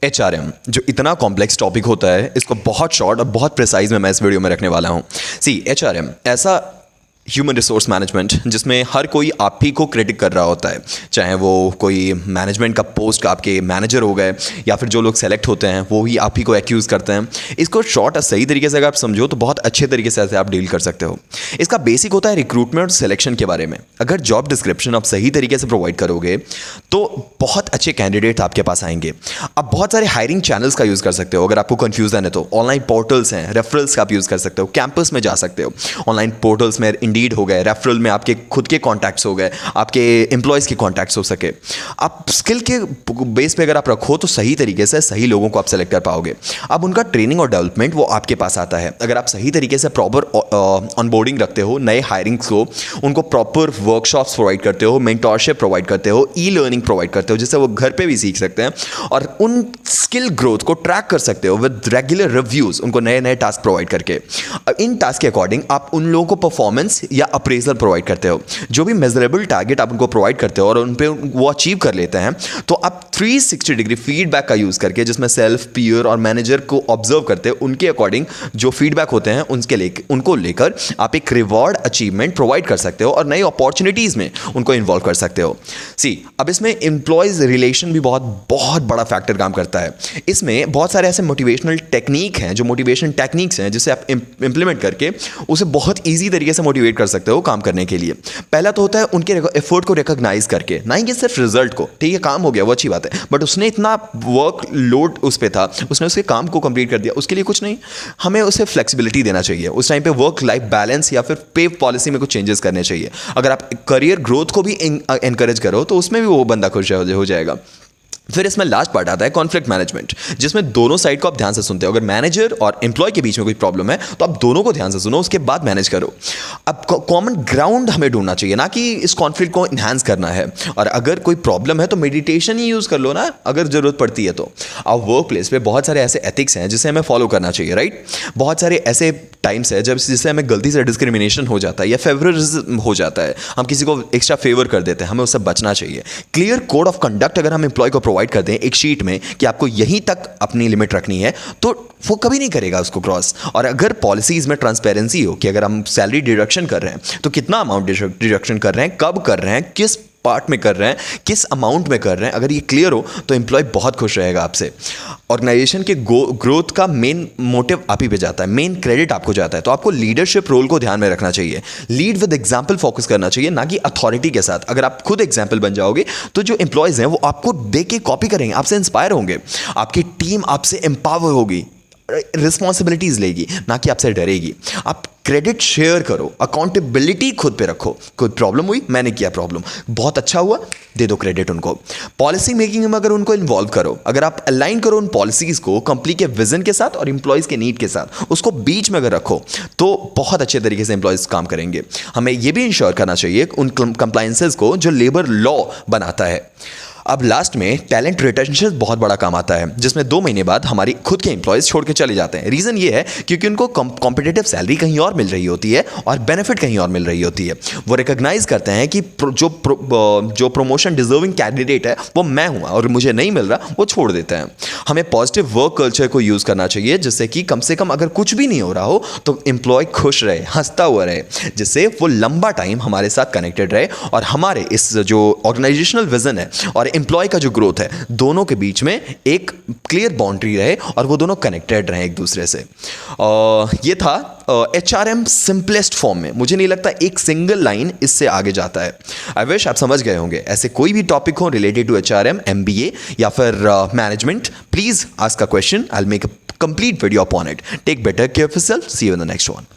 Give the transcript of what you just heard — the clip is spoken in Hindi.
HRM जो इतना कॉम्प्लेक्स टॉपिक होता है, इसको बहुत शॉर्ट और बहुत प्रिसाइज में मैं इस वीडियो में रखने वाला हूँ। सी HRM ऐसा ह्यूमन रिसोर्स मैनेजमेंट जिसमें हर कोई आप ही को क्रिटिक कर रहा होता है, चाहे वो कोई मैनेजमेंट का पोस्ट आपके मैनेजर हो गए या फिर जो लोग सेलेक्ट होते हैं वो ही आप ही को एक्यूज़ करते हैं। इसको शॉर्ट और सही तरीके से अगर आप समझो तो बहुत अच्छे तरीके से आप डील कर सकते हो। इसका बेसिक होता है रिक्रूटमेंट और सिलेक्शन के बारे में। अगर जॉब डिस्क्रिप्शन आप सही तरीके से प्रोवाइड करोगे तो बहुत अच्छे कैंडिडेट आपके पास आएंगे। आप बहुत सारे हायरिंग चैनल्स का यूज़ कर सकते हो। अगर आपको कन्फ्यूजन है तो ऑनलाइन पोर्टल्स हैं, रेफरल्स का आप यूज़ कर सकते हो, कैंपस में जा सकते हो। ऑनलाइन पोर्टल्स में इंडीड हो गए, रेफरल में आपके खुद के कॉन्टैक्ट्स हो गए, आपके एम्प्लॉयज़ के कॉन्टैक्ट्स हो सके। आप स्किल के बेस पे अगर आप रखो तो सही तरीके से सही लोगों को आप सेलेक्ट कर पाओगे। अब उनका ट्रेनिंग और डेवलपमेंट वो आपके पास आता है। अगर आप सही तरीके से प्रॉपर ऑनबोर्डिंग रखते हो नए हायरिंग्स को, उनको प्रॉपर वर्कशॉप्स प्रोवाइड करते हो, मेंटोरशिप प्रोवाइड करते हो, ई लर्निंग प्रोवाइड करते हो जिससे वो घर पे भी सीख सकते हैं और उन स्किल ग्रोथ को ट्रैक कर सकते हो विद रेगुलर रिव्यूज़, उनको नए नए टास्क प्रोवाइड करके। इन टास्क के अकॉर्डिंग आप उन लोगों को परफॉर्मेंस या अप्रेजल प्रोवाइड करते हो। जो भी मेजरेबल टारगेट आप उनको प्रोवाइड करते हो और उन पे वो अचीव कर लेते हैं तो आप 360 डिग्री फीडबैक का यूज़ करके, जिसमें सेल्फ, पीयर और मैनेजर को ऑब्जर्व करते हैं, उनके अकॉर्डिंग जो फीडबैक होते हैं उनको लेकर आप एक रिवॉर्ड अचीवमेंट प्रोवाइड कर सकते हो और नई अपॉर्चुनिटीज़ में उनको इन्वॉल्व कर सकते हो। अब इसमें एम्प्लॉयज़ रिलेशन भी बहुत बड़ा फैक्टर काम करता है। इसमें बहुत सारे ऐसे मोटिवेशनल टेक्निक हैं, जो मोटिवेशन टेक्निक्स हैं जिसे आप इंप्लीमेंट करके उसे बहुत ईजी तरीके से मोटिवेट कर सकते हो काम करने के लिए। पहला तो होता है उनके एफर्ट को रिकॉग्नाइज करके, ना ही सिर्फ रिजल्ट को। ठीक है, काम हो गया वो अच्छी बात है, बट उसने इतना वर्क लोड उस पर था, उसने उसके काम को कंप्लीट कर दिया, उसके लिए कुछ नहीं, हमें उसे फ्लेक्सिबिलिटी देना चाहिए। उस टाइम पे वर्क लाइफ बैलेंस या फिर पे पॉलिसी में कुछ चेंजेस करने चाहिए। अगर आप करियर ग्रोथ को भी एनकरेज करो तो उसमें भी वो बंदा खुश हो जाएगा। फिर इसमें लास्ट पार्ट आता है कॉन्फ्लिक्ट मैनेजमेंट, जिसमें दोनों साइड को आप ध्यान से सुनते हो। अगर मैनेजर और एम्प्लॉय के बीच में कोई प्रॉब्लम है तो आप दोनों को ध्यान से सुनो, उसके बाद मैनेज करो। अब कॉमन ग्राउंड हमें ढूंढना चाहिए, ना कि इस कॉन्फ्लिक्ट को इन्हांस करना है। और अगर कोई प्रॉब्लम है तो मेडिटेशन ही यूज़ कर लो ना, अगर ज़रूरत पड़ती है तो। अब वर्क प्लेस पे बहुत सारे ऐसे एथिक्स हैं जिसे हमें फॉलो करना चाहिए, राइट। बहुत सारे ऐसे टाइम्स है जब जिससे हमें गलती से डिस्क्रिमिनेशन हो जाता है या फेवरिज्म हो जाता है, हम किसी को एक्स्ट्रा फेवर कर देते हैं, हमें उससे बचना चाहिए। क्लियर कोड ऑफ कंडक्ट अगर हम एम्प्लॉय को प्रोवाइड कर दें एक शीट में कि आपको यहीं तक अपनी लिमिट रखनी है, तो वो कभी नहीं करेगा उसको क्रॉस। और अगर पॉलिसीज में ट्रांसपेरेंसी हो कि अगर हम सैलरी डिडक्शन कर रहे हैं तो कितना अमाउंट डिडक्शन कर रहे हैं, कब कर रहे हैं, किस पार्ट में कर रहे हैं, किस अमाउंट में कर रहे हैं, अगर ये क्लियर हो तो एम्प्लॉय बहुत खुश रहेगा आपसे। ऑर्गेनाइजेशन के ग्रोथ का मेन मोटिव आप ही पे जाता है, मेन क्रेडिट आपको जाता है। तो आपको लीडरशिप रोल को ध्यान में रखना चाहिए, लीड विद एग्जाम्पल फोकस करना चाहिए, ना कि अथॉरिटी के साथ। अगर आप खुद एग्जाम्पल बन जाओगे तो जो एम्प्लॉयज हैं वो आपको देख के कॉपी करेंगे, आपसे इंस्पायर होंगे, आपकी टीम आपसे एम्पावर होगी, रिस्पॉन्सिबिलिटीज लेगी, ना कि आपसे डरेगी। आप क्रेडिट शेयर करो, अकाउंटेबिलिटी खुद पे रखो। कोई प्रॉब्लम हुई, मैंने किया प्रॉब्लम, बहुत अच्छा हुआ, दे दो क्रेडिट उनको। पॉलिसी मेकिंग में अगर उनको इन्वॉल्व करो, अगर आप अलाइन करो उन पॉलिसीज को कंपनी के विजन के साथ और एम्प्लॉयज़ के नीड के साथ, उसको बीच में अगर रखो तो बहुत अच्छे तरीके से एम्प्लॉयज़ काम करेंगे। हमें यह भी इंश्योर करना चाहिए उन कंप्लायंसेस को जो लेबर लॉ बनाता है। अब लास्ट में टैलेंट रिटेंशन बहुत बड़ा काम आता है, जिसमें 2 महीने बाद हमारी खुद के एम्प्लॉयज़ छोड़ के चले जाते हैं। रीज़न ये है क्योंकि उनको कॉम्पिटिटिव सैलरी कहीं और मिल रही होती है और बेनिफिट कहीं और मिल रही होती है। वो रिकॉग्नाइज करते हैं कि जो प्रमोशन डिजर्विंग कैंडिडेट है वो मैं हूँ और मुझे नहीं मिल रहा, वो छोड़ देते हैं। हमें पॉजिटिव वर्क कल्चर को यूज़ करना चाहिए, जिससे कि कम से कम अगर कुछ भी नहीं हो रहा हो तो एम्प्लॉय खुश रहे, हंसता हुआ रहे, जिससे वो लंबा टाइम हमारे साथ कनेक्टेड रहे और हमारे इस जो ऑर्गेनाइजेशनल विजन है और एम्प्लॉय का जो ग्रोथ है, दोनों के बीच में एक क्लियर बाउंड्री रहे और वो दोनों कनेक्टेड रहे एक दूसरे से। ये था HRM सिंपलेस्ट फॉर्म में। मुझे नहीं लगता एक सिंगल लाइन इससे आगे जाता है। आई विश आप समझ गए होंगे। ऐसे कोई भी टॉपिक हो रिलेटेड टू HRM, MBA या फिर management, please ask a question, I will make a complete video upon it. Take better care of yourself, see you in the next one.